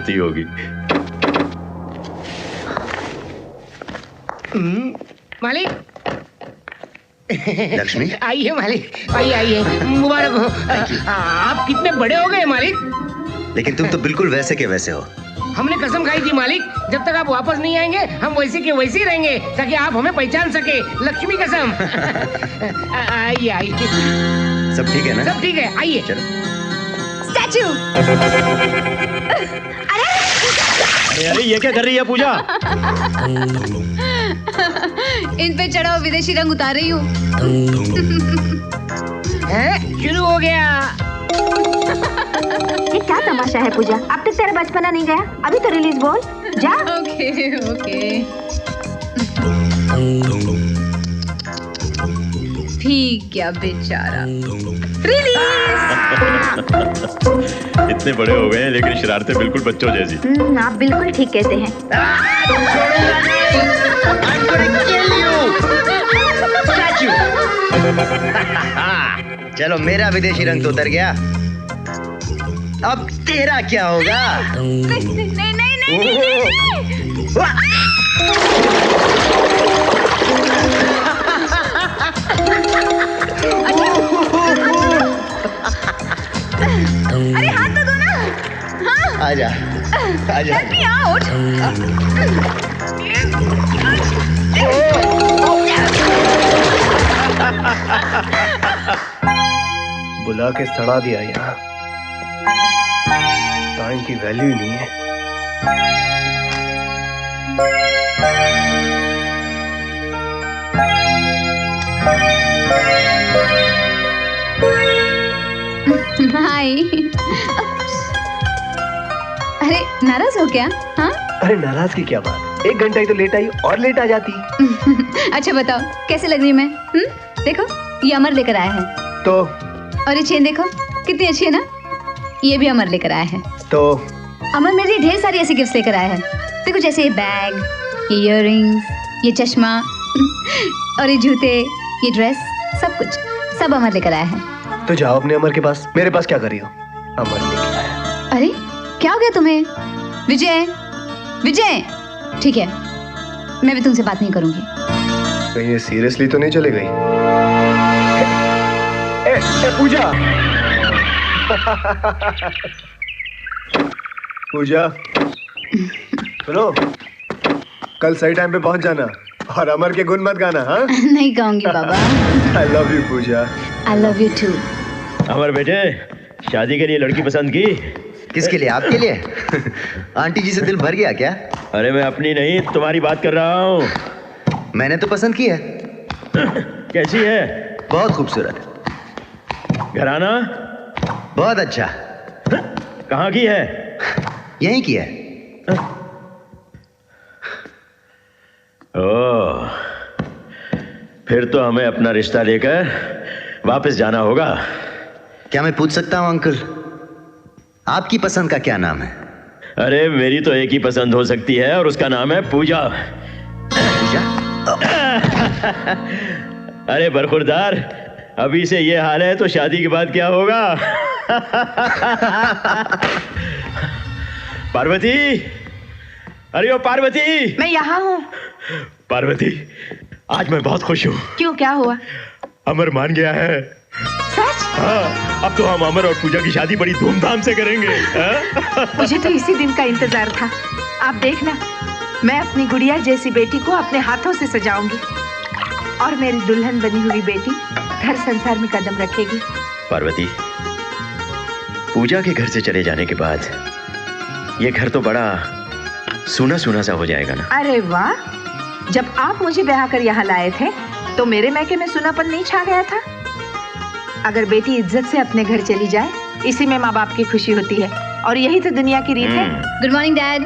करती होगी। मालिक। लक्ष्मी, आइए मालिक, आइए आइए, मुबारक हो। आप कितने बड़े हो गए मालिक। लेकिन तुम तो बिल्कुल वैसे के वैसे हो। हमने कसम खाई थी मालिक, जब तक आप वापस नहीं आएंगे हम वैसे के वैसे ही रहेंगे, ताकि आप हमें पहचान सके। लक्ष्मी कसम। आइए आइए। सब ठीक है ना? सब ठीक है, आइए। स्टैचू। अरे ये क्या कर रही है पूजा? इन पे चढ़ाओ विदेशी रंग उतार रही हूँ। शुरू हो गया। ये क्या तमाशा है पूजा? अब तक तेरा बचपना नहीं गया, अभी तो रिलीज बोल जा। Okay okay. ठीक क्या बेचारा। रिलीज। इतने बड़े हो गए हैं लेकिन शरारतें बिल्कुल बच्चों जैसी। आप बिल्कुल ठीक कहते हैं। चलो, मेरा विदेशी रंग तो उतर गया, अब तेरा क्या होगा? नहीं नहीं नहीं नहीं। अरे हाथ तो दो ना। हाँ। आजा, आजा। Help me out. बुला के सड़ा दिया यहाँ। टाइम की वैल्यू ही नहीं है। हाय। अरे नाराज हो क्या? हाँ? अरे नाराज की क्या बात, 1 घंटा ही तो लेट आई और लेट आ जाती। अच्छा बताओ कैसे लग रही मैं? देखो ये अमर लेकर आया है। तो और ये चेन देखो कितनी अच्छी है ना, ये भी अमर लेकर आया है। तो अमर मेरे लिए ढेर सारी ऐसी गिफ्ट्स लेकर आया है। देखो जैसे ये बैग, ये इयररिंग्स, ये चश्मा और ये जूते, ये ड्रेस, सब कुछ सब अमर लेकर आया है। तो जाओ अपने अमर के पास, मेरे पास क्या कर रही हो? अमर लेकर आया। अरे क्या हो गया तुम्हें? विजय, विजय, ठीक है मैं भी तुमसे बात नहीं करूंगी। कहीं ये सीरियसली तो नहीं चले गई? पूजा। पूजा सुनो, कल सही टाइम पे पहुंच जाना और अमर के गुण मत गाना। हाँ? नहीं गाऊंगी बाबा। I love you Puja. I love you too। अमर बेटे, शादी के लिए लड़की पसंद की? किसके लिए? आपके लिए? आंटी जी से दिल भर गया क्या? अरे मैं अपनी नहीं तुम्हारी बात कर रहा हूँ। मैंने तो पसंद की है। कैसी है? बहुत खूबसूरत। घराना? बहुत अच्छा। कहाँ की है? यहीं की है। ओह, फिर तो हमें अपना रिश्ता लेकर वापस जाना होगा। क्या मैं पूछ सकता हूँ अंकल, आपकी पसंद का क्या नाम है? अरे मेरी तो एक ही पसंद हो सकती है और उसका नाम है पूजा। पूजा? अरे बरखुरदार, अभी से ये हाल है तो शादी के बाद क्या होगा? पार्वती, अरे ओ पार्वती। मैं यहाँ हूँ। पार्वती, आज मैं बहुत खुश हूँ। क्यों, क्या हुआ? अमर मान गया है। सच? हाँ, अब तो हम अमर और पूजा की शादी बड़ी धूमधाम से करेंगे। मुझे तो इसी दिन का इंतजार था। आप देखना, मैं अपनी गुड़िया जैसी बेटी को अपने हाथों से सजाऊंगी और मेरी दुल्हन बनी हुई बेटी घर संसार में कदम रखेगी। पार्वती, पूजा के घर से चले जाने के बाद ये घर तो बड़ा सूना सूना सा हो जाएगा ना। अरे वाह, जब आप मुझे ब्याह कर यहाँ लाए थे तो मेरे मैके में सूनापन नहीं छा गया था। अगर बेटी इज्जत से अपने घर चली जाए, इसी में माँ बाप की खुशी होती है और यही तो दुनिया की रीत है। Good morning dad.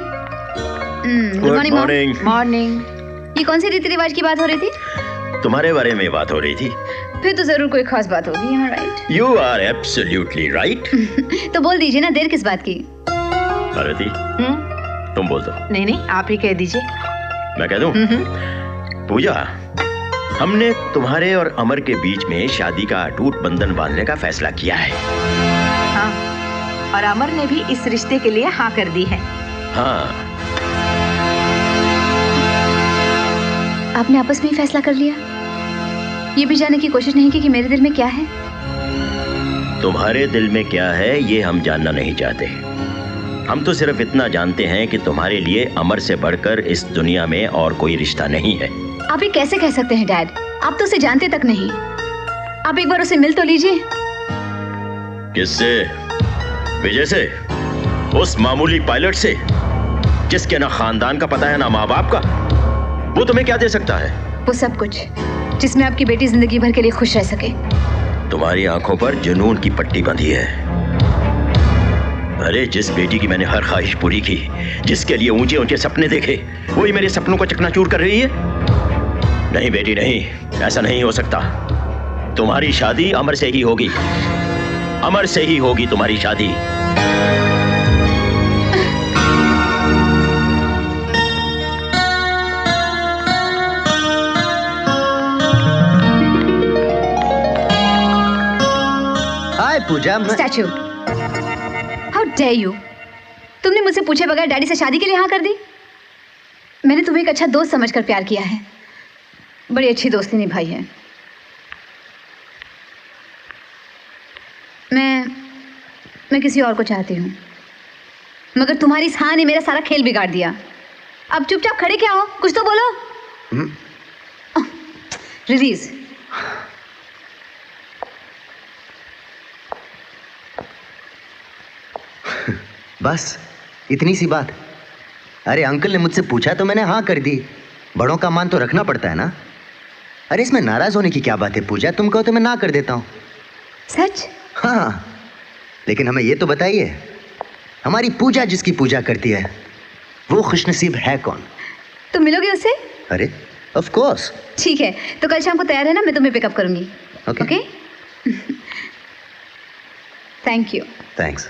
Good morning morning. Morning. ये कौन सी रीति रिवाज की बात हो रही थी? तुम्हारे बारे में बात हो रही थी। फिर तो जरूर कोई खास बात होगी, यहाँ right? You are absolutely right. तो बोल दीजिए ना, देर किस बात की? पार्वती, तुम बोल दो। नहीं नहीं, आप ही कह दीजिए। मैं कह दूं? पूजा, हमने तुम्हारे और अमर के बीच में शादी का अटूट बंधन बांधने का फैसला किया है। हाँ, और अमर ने भी इस रिश्ते के लिए हाँ कर दी है। हाँ। आपने आपस में ही फैसला कर लिया? ये भी जानने की कोशिश नहीं की कि मेरे दिल में क्या है? तुम्हारे दिल में क्या है ये हम जानना नहीं चाहते। हम तो सिर्फ इतना जानते हैं कि तुम्हारे लिए अमर से बढ़कर इस दुनिया में और कोई रिश्ता नहीं है। आप ये कैसे कह सकते हैं डैड? आप तो उसे जानते तक नहीं। आप एक बार उसे मिल तो लीजिए। किससे? विजय से? उस मामूली पायलट से जिसके ना खानदान का पता है ना माँ बाप का? वो तुम्हें क्या दे सकता है? वो सब कुछ जिसमें आपकी बेटी जिंदगी भर के लिए खुश रह सके। तुम्हारी आंखों पर जुनून की पट्टी बंधी है। अरे जिस बेटी की मैंने हर ख्वाहिश पूरी की, जिसके लिए ऊंचे ऊंचे सपने देखे, वही मेरे सपनों को चकनाचूर कर रही है। नहीं बेटी नहीं, ऐसा नहीं हो सकता। तुम्हारी शादी अमर से ही होगी। अमर से ही होगी तुम्हारी शादी। Hi Pooja. Statue, how dare you! तुमने मुझसे पूछे बगैर डैडी से शादी के लिए हाँ कर दी। मैंने तुम्हें एक अच्छा दोस्त समझकर प्यार किया है। बड़ी अच्छी दोस्ती निभाई है। मैं किसी और को चाहती हूँ, मगर तुम्हारी इस हाँ ने मेरा सारा खेल बिगाड़ दिया। अब चुपचाप खड़े क्या हो? कुछ तो बोलो। रिलीज। बस इतनी सी बात। अरे अंकल ने मुझसे पूछा तो मैंने हाँ कर दी। बड़ों का मान तो रखना पड़ता है ना। अरे इसमें नाराज होने की क्या बात है पूजा? तुम कहो तो मैं ना कर देता हूँ। सच? हाँ, लेकिन हमें ये तो बताइए, हमारी पूजा जिसकी पूजा करती है वो खुशनसीब है कौन? तुम मिलोगे उससे? अरे ऑफ कोर्स। ठीक है, तो कल शाम को तैयार है ना? मैं तुम्हें पिकअप करूंगी। ओके? Thank you. थैंक्स।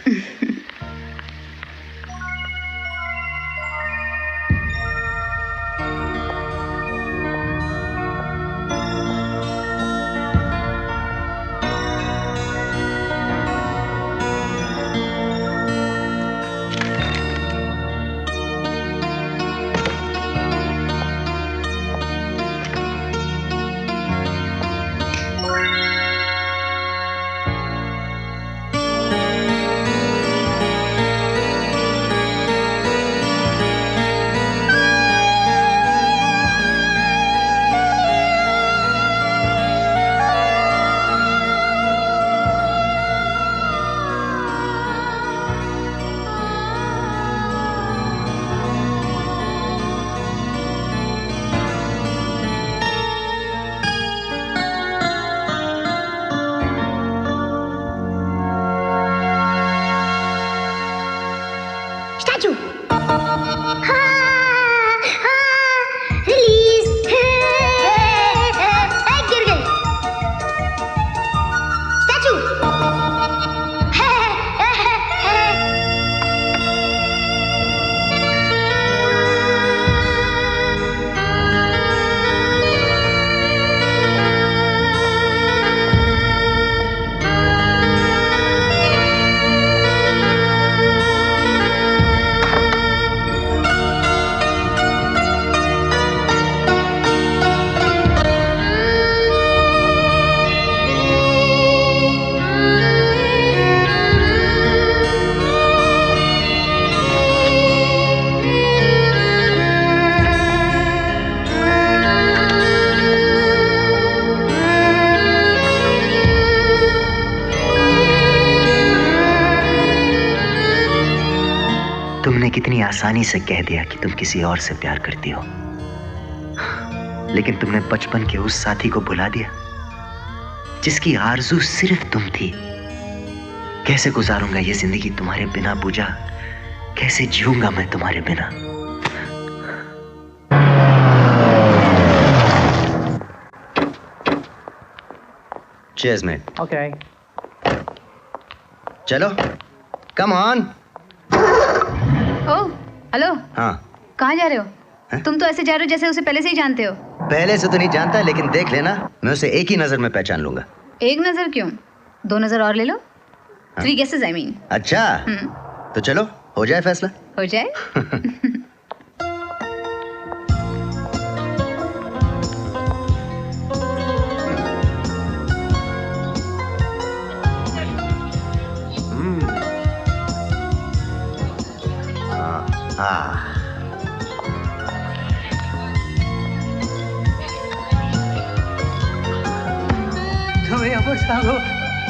कितनी आसानी से कह दिया कि तुम किसी और से प्यार करती हो, लेकिन तुमने बचपन के उस साथी को भुला दिया जिसकी आरज़ू सिर्फ तुम थी। कैसे गुजारूंगा ये जिंदगी तुम्हारे बिना पूजा? कैसे जीऊंगा मैं तुम्हारे बिना? Cheers, mate. Okay. चलो, come on. Oh, hello. हाँ। कहाँ जा रहे हो? है? तुम तो ऐसे जा रहे हो जैसे उसे पहले से ही जानते हो। पहले से तो नहीं जानता, लेकिन देख लेना, मैं उसे एक ही नजर में पहचान लूंगा। एक नजर क्यों? 2 नजर और ले लो। 3 guesses I mean। अच्छा, तो चलो हो जाए फैसला? हो जाए।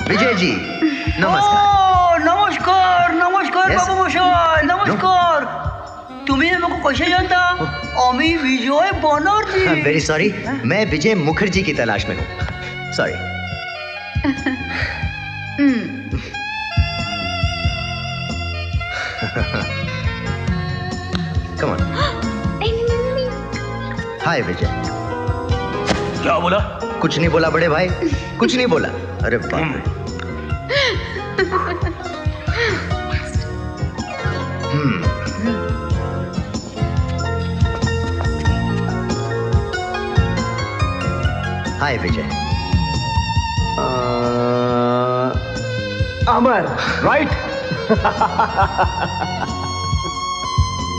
विजय जी नमस्कार। नमस्कार नमस्कार Yes. बाबू मशाल नमस्कार। तुम्ही मेरे कसे जानता? अमी विजय बनर्जी। वेरी सॉरी, मैं विजय मुखर्जी की तलाश में हूँ। Sorry. Come on. Hi Vijay. क्या बोला? कुछ नहीं बोला बड़े भाई, कुछ नहीं बोला। अरे बाप रे। हाय विजय। अमर, राइट?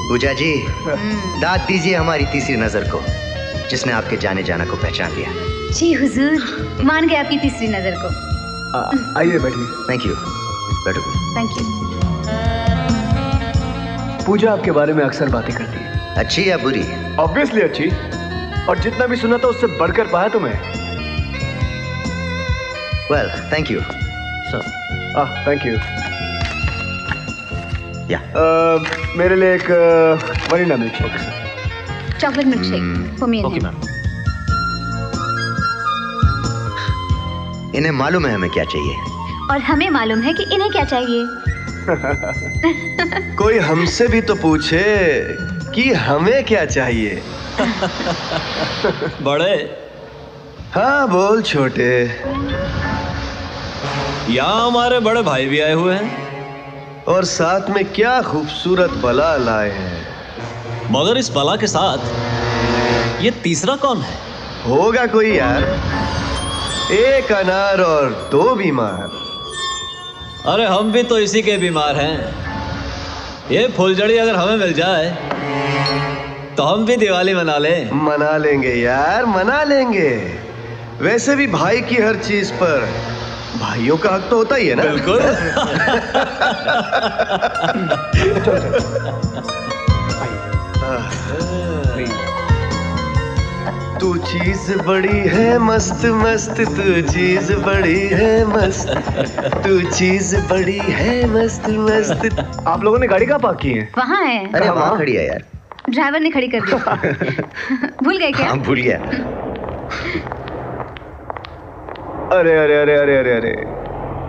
पूजा जी, दाद दीजिए हमारी तीसरी नजर को, जिसने आपके जाने जाना को पहचान लिया। जी हुजूर, मान गए आपकी तीसरी नजर को। आइए बैठिए। Thank you. बैठो। Thank you. पूजा आपके बारे में अक्सर बातें करती है। अच्छी या बुरी? ऑब्वियसली अच्छी, और जितना भी सुना था उससे बढ़कर पाया तुम्हें। Well, thank you. Thank you. या मेरे लिए एक vanilla milk shake. Chocolate milk shake for me and him. इन्हें मालूम है हमें क्या चाहिए, और हमें मालूम है कि इन्हें क्या चाहिए। कोई हमसे भी तो पूछे कि हमें क्या चाहिए। बड़े। हाँ बोल छोटे। यहाँ हमारे बड़े भाई भी आए हुए हैं, और साथ में क्या खूबसूरत बला लाए हैं। मगर इस बला के साथ ये तीसरा कौन है? होगा कोई यार, एक अनार और दो बीमार। अरे हम भी तो इसी के बीमार हैं। ये फुलझड़ी अगर हमें मिल जाए तो हम भी दिवाली मना लें। मना लेंगे यार, मना लेंगे। वैसे भी भाई की हर चीज पर भाइयों का हक तो होता ही है ना। बिल्कुल। तू चीज बड़ी है मस्त मस्त, तू चीज बड़ी है मस्त, तू चीज बड़ी है मस्त मस्त। आप लोगों ने गाड़ी कहाँ पार्क की है? वहाँ है। अरे वहाँ खड़ी है यार। ड्राइवर ने खड़ी कर दी। भूल गए क्या? हाँ भूल गया। अरे अरे अरे अरे अरे अरे,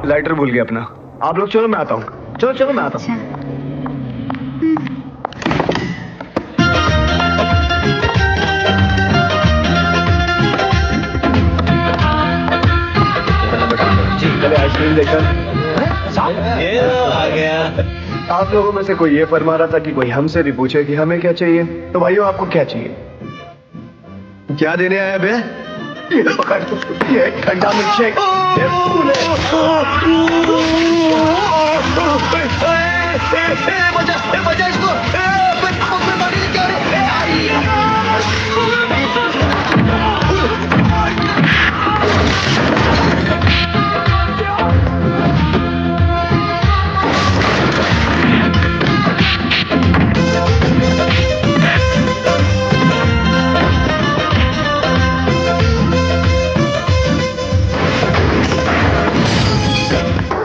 लाइटर भूल गया अपना। आप लोग चलो, मैं आता हूँ। चलो चलो मैं आता हूँ। चले आइसक्रीम लेकर। ये आ गया। आप लोगों में से कोई ये फरमा रहा था कि कोई हमसे भी पूछे कि हमें क्या चाहिए। तो भाइयों आपको क्या चाहिए? क्या देने आया बे? ये ठंडा मिल्क शेक। बचा इसको।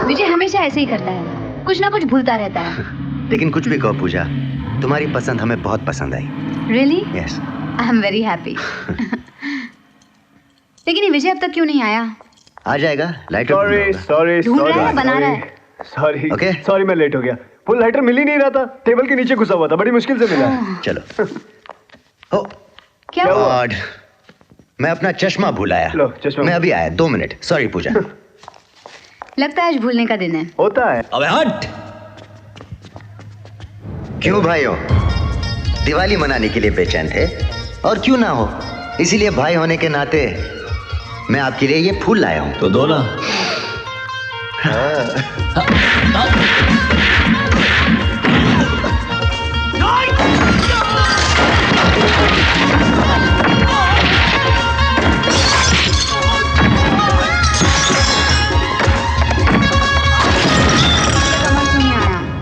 विजय हमेशा ऐसे ही करता है, कुछ ना कुछ भूलता रहता है। लेकिन कुछ भी कहो पूजा, तुम्हारी पसंद हमें बहुत पसंद आई। Really? Yes. I am very happy. लेकिन ये विजय अब तक क्यों नहीं आया? आ जाएगा। लाइटर सॉरी सॉरी ढूंढ रहा है, बना रहा है। Sorry Okay. सॉरी, मैं लेट हो गया। वो लाइटर मिल ही नहीं रहा था, टेबल के नीचे घुसा हुआ था, बड़ी मुश्किल से मिला। चलो। ओ क्या क्या हुआ? हुआ? गॉड, मैं अपना चश्मा भूल आया। लो, चश्मा। मैं अभी आया, 2 मिनट। सॉरी पूजा। लगता है आज भूलने का दिन है। होता है। अबे हट। क्यों भाइयों, दिवाली मनाने के लिए बेचैन थे? और क्यों ना हो, इसीलिए भाई होने के नाते मैं आपके लिए ये फूल लाया हूं। तो दो ना।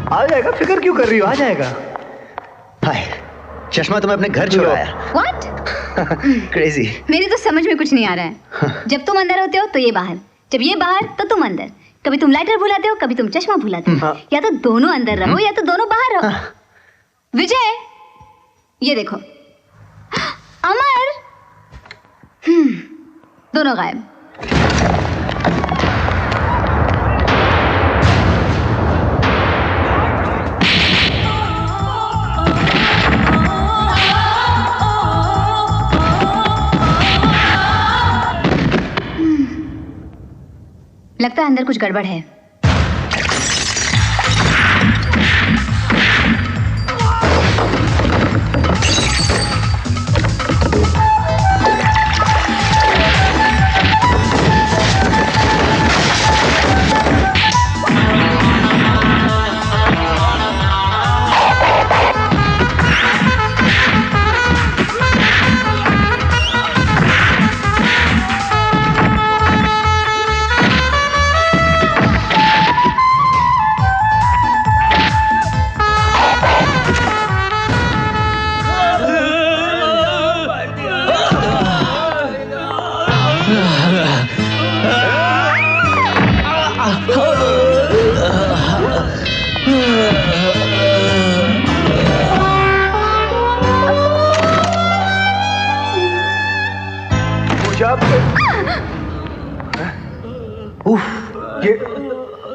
आ जाएगा, फिक्र क्यों कर रही हो? आ जाएगा। हाय, चश्मा तुम्हें अपने घर छोड़ आया। What? क्रेजी। मेरी तो समझ में कुछ नहीं आ रहा है। जब तुम अंदर होते हो तो ये बाहर, जब ये बाहर तो तुम अंदर। कभी तुम लाइटर भुलाते हो, कभी तुम चश्मा भुलाते हो। या तो दोनों अंदर रहो या तो दोनों बाहर रहो। विजय, ये देखो, अमर, दोनों गायब। लगता है अंदर कुछ गड़बड़ है।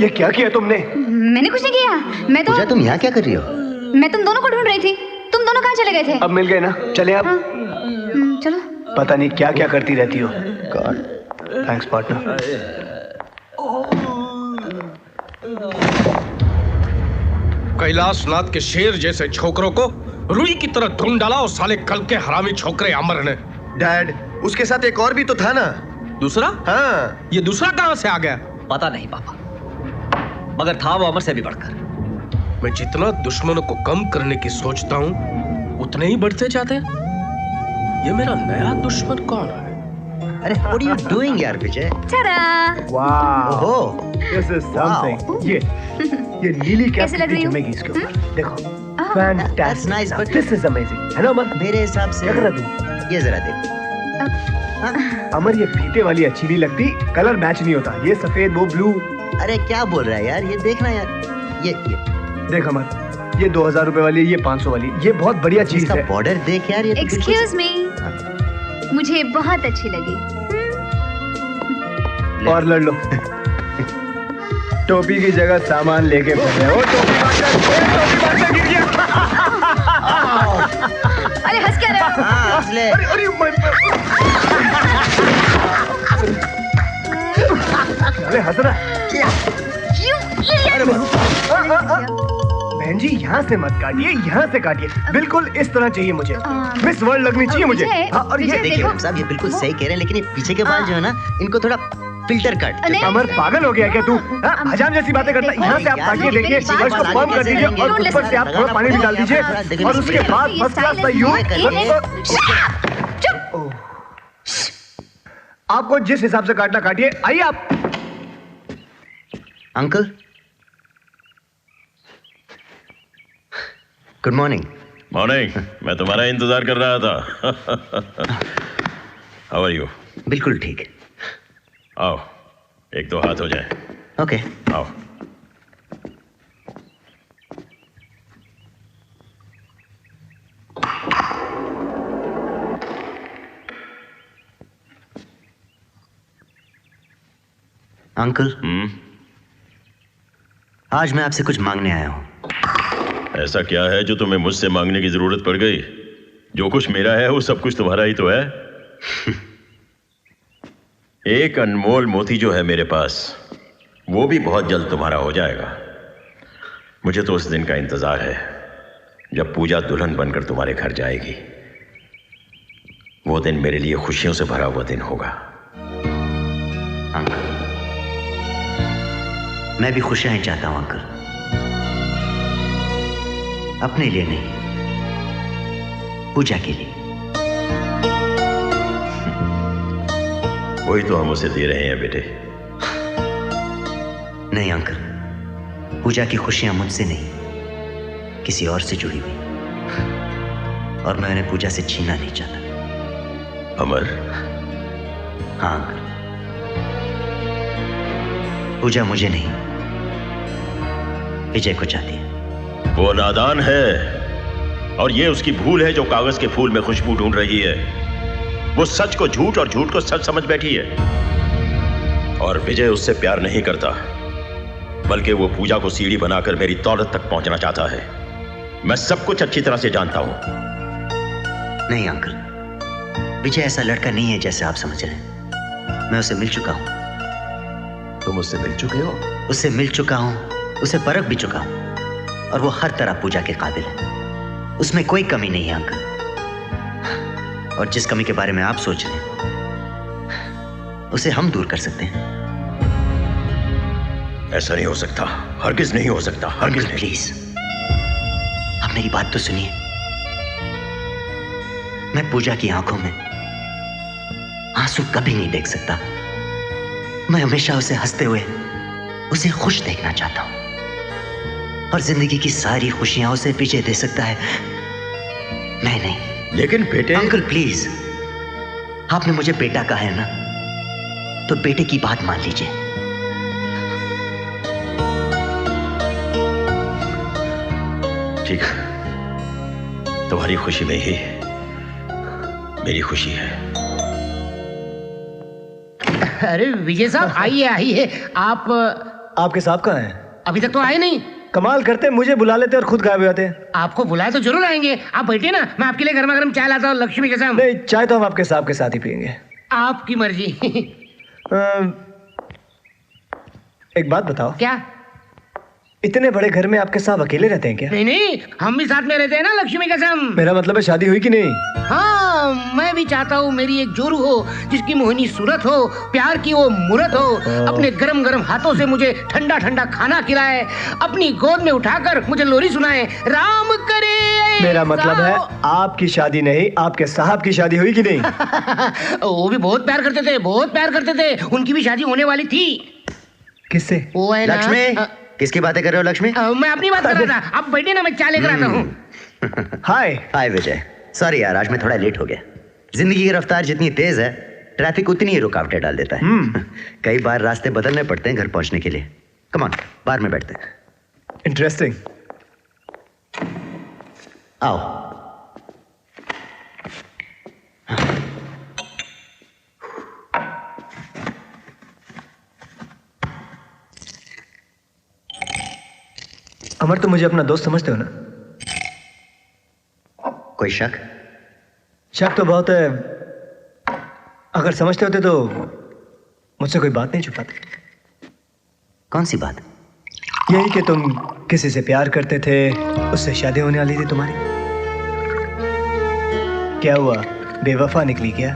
ये क्या किया तुमने? मैंने कुछ नहीं किया। मैं तो पूजा, तुम यहाँ क्या कर रही हो? मैं तुम दोनों को ढूंढ रही थी। तुम दोनों कहाँ चले गए थे? अब मिल गए ना, चले आप। चलो। पता नहीं क्या क्या करती रहती हो। God, thanks partner. Kailash Nath के शेर जैसे छोकरों को रुई की तरह ढूंढ डाला और साले कल के हरामी छोकरे अमर ने। डैड, उसके साथ एक और भी तो था ना। दूसरा? हाँ। ये दूसरा कहां से आ गया? पता नहीं पापा, मगर था वो अमर से भी बढ़कर। मैं जितना दुश्मनों को कम करने की सोचता हूँ उतने ही बढ़ते जाते हैं। ये मेरा नया दुश्मन कौन है? अरे what are you doing यार विजय? वाह, ओहो, this is something। ये नीली कैप जमेगी इसके ऊपर। देखो, fantastic, nice, but this is amazing, है ना अमर? मेरे हिसाब से क्या कर रहा तू? ये जरा देखो। अमर, ये फीते वाली अच्छी नहीं लगती, कलर मैच नहीं होता। ये सफेद, वो ब्लू। अरे क्या बोल रहा है यार, ये देखना यार, ये देख अमर, ये 2000 रुपए वाली, ये 500 वाली, ये बहुत बढ़िया चीज है। बॉर्डर देख यार, ये एक्सक्यूज मी, मुझे बहुत अच्छी लगी। और लड़ लो। टोपी की जगह सामान लेके फिर रहे हो। टोपी गिर गया। अरे हंस क्या रहे हो? अरे हंस रहा। बहन जी, यहाँ से मत काटिए, यहाँ से काटिए। बिल्कुल इस तरह चाहिए मुझे। मिस वर्ल्ड लगनी चाहिए मुझे। और ये देखिए साहब, ये बिल्कुल सही कह रहे हैं, लेकिन ये पीछे के बाल जो है ना, इनको थोड़ा फिल्टर कट। अमर, पागल हो गया क्या तू? हजाम जैसी बातें करता है। यहाँ से आप काटिए, देखिए, और इसको फॉर्म कर दीजिए और ऊपर से आप थोड़ा पानी भी डाल दीजिए और उसके बाद फर्स्ट क्लास का यूं। आपको जिस हिसाब से काटना काटिए। आइए आप। Uncle, good morning. मॉर्निंग। मैं तुम्हारा इंतजार कर रहा था। How are you? बिल्कुल ठीक। आओ, एक दो हाथ हो जाए। ओके, आओ। अंकल, आज मैं आपसे कुछ मांगने आया हूं। ऐसा क्या है जो तुम्हें मुझसे मांगने की जरूरत पड़ गई? जो कुछ मेरा है वो सब कुछ तुम्हारा ही तो है। एक अनमोल मोती जो है मेरे पास, वो भी बहुत जल्द तुम्हारा हो जाएगा। मुझे तो उस दिन का इंतजार है जब पूजा दुल्हन बनकर तुम्हारे घर जाएगी। वो दिन मेरे लिए खुशियों से भरा हुआ दिन होगा। अंकल, मैं भी खुशियां ही चाहता हूं अंकल, अपने लिए नहीं, पूजा के लिए। वही तो हम उसे दे रहे हैं बेटे। नहीं अंकल, पूजा की खुशियां मुझसे नहीं, किसी और से जुड़ी हुई, और मैं उन्हें पूजा से छीनना नहीं चाहता। अमर। हाँ अंकल, पूजा मुझे नहीं, विजय को चाहती है। वो नादान है और ये उसकी भूल है जो कागज के फूल में खुशबू ढूंढ रही है। वो सच को झूठ और झूठ को सच समझ बैठी है। और विजय उससे प्यार नहीं करता, बल्कि वो पूजा को सीढ़ी बनाकर मेरी दौलत तक पहुंचना चाहता है। मैं सब कुछ अच्छी तरह से जानता हूं। नहीं अंकल, विजय ऐसा लड़का नहीं है जैसे आप समझ रहे हैं। मैं उसे मिल चुका हूं। तुम उससे मिल चुके हो? उससे मिल चुका हूं, उसे परख भी चुका हूं, और वो हर तरह पूजा के काबिल है। उसमें कोई कमी नहीं है अंकल। और जिस कमी के बारे में आप सोच रहे हैं, उसे हम दूर कर सकते हैं। ऐसा नहीं हो सकता, हरगिज नहीं हो सकता, हरगिज नहीं। प्लीज, अब मेरी बात तो सुनिए। मैं पूजा की आंखों में आंसू कभी नहीं देख सकता। मैं हमेशा उसे हंसते हुए, उसे खुश देखना चाहता हूं, और जिंदगी की सारी खुशियां उसे विजय दे सकता है, मैं नहीं। लेकिन बेटे। अंकल प्लीज, आपने मुझे बेटा कहा है ना, तो बेटे की बात मान लीजिए। ठीक है, तुम्हारी खुशी में ही मेरी खुशी है। अरे विजय साहब, आइए आइए। आपके साहब कहाँ हैं? अभी तक तो आए नहीं। कमाल करते, मुझे बुला लेते और खुद गायब हो जाते। आपको बुलाए तो जरूर आएंगे। आप बैठिए ना, मैं आपके लिए गर्मा गर्म चाय लाता हूँ। लक्ष्मी कसम। नहीं, चाय तो हम आपके साहब के साथ ही पियेंगे। आपकी मर्जी। एक बात बताओ। क्या? इतने बड़े घर में आपके साहब अकेले रहते हैं क्या? नहीं नहीं, हम भी साथ में रहते हैं ना, लक्ष्मी कसम। मेरा मतलब है शादी हुई कि नहीं? हाँ, मैं भी चाहता हूँ मेरी एक जोरू हो, जिसकी मोहनी सूरत हो, प्यार की वो मूरत हो, अपने गरम गरम हाथों से मुझे ठंडा ठंडा खाना खिलाए, अपनी गोद में उठाकर मुझे लोरी सुनाए। राम करे। मेरा मतलब है आपकी शादी नहीं, आपके साहब की शादी हुई कि नहीं? वो भी बहुत प्यार करते थे, बहुत प्यार करते थे। उनकी भी शादी होने वाली थी। किससे? वो है ना। लक्ष्मी, किसकी बातें कर रहे हो लक्ष्मी? मैं अपनी बात कर रहा था। आप बैठिए ना, मैं चाय लेकर आता हूँ। हाय। हाय विजय, सॉरी यार, आज मैं थोड़ा लेट हो गया। जिंदगी की रफ्तार जितनी तेज है, ट्रैफिक उतनी ही रुकावटें डाल देता है। कई बार रास्ते बदलने पड़ते हैं घर पहुंचने के लिए। कम ऑन, बाहर में बैठते हैं। इंटरेस्टिंग। आओ। अमर, तुम मुझे अपना दोस्त समझते हो ना? कोई शक? शक तो बहुत है। अगर समझते होते तो मुझसे कोई बात नहीं छुपाते। कौन सी बात? यही कि तुम किसी से प्यार करते थे, उससे शादी होने वाली थी तुम्हारी। क्या हुआ, बेवफा निकली क्या?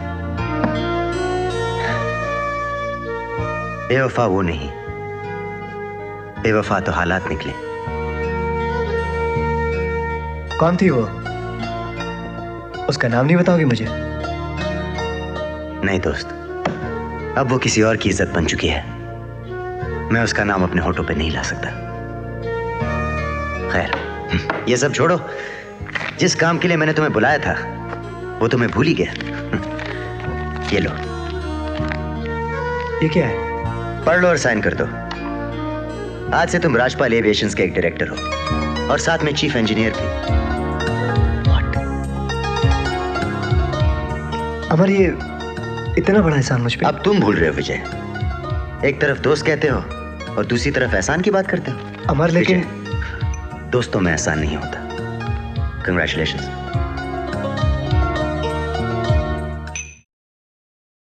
बेवफा वो नहीं, बेवफा तो हालात निकले। कौन थी वो? उसका नाम नहीं बताओगी मुझे? नहीं दोस्त, अब वो किसी और की इज्जत बन चुकी है। मैं उसका नाम अपने होठों पे नहीं ला सकता। खैर, ये सब छोड़ो। जिस काम के लिए मैंने तुम्हें बुलाया था, वो तुम्हें भूल ही गया। ये लो। ये क्या है? पढ़ लो और साइन कर दो। आज से तुम राजपाल एविएशंस के एक डायरेक्टर हो, और साथ में चीफ इंजीनियर भी। अमर, ये इतना बड़ा एहसान मुझ पे? अब तुम भूल रहे हो विजय। एक तरफ दोस्त कहते हो और दूसरी तरफ एहसान की बात करते हो। अमर, लेकिन दोस्तों में एहसान नहीं होता। कंग्रेचुलेशंस।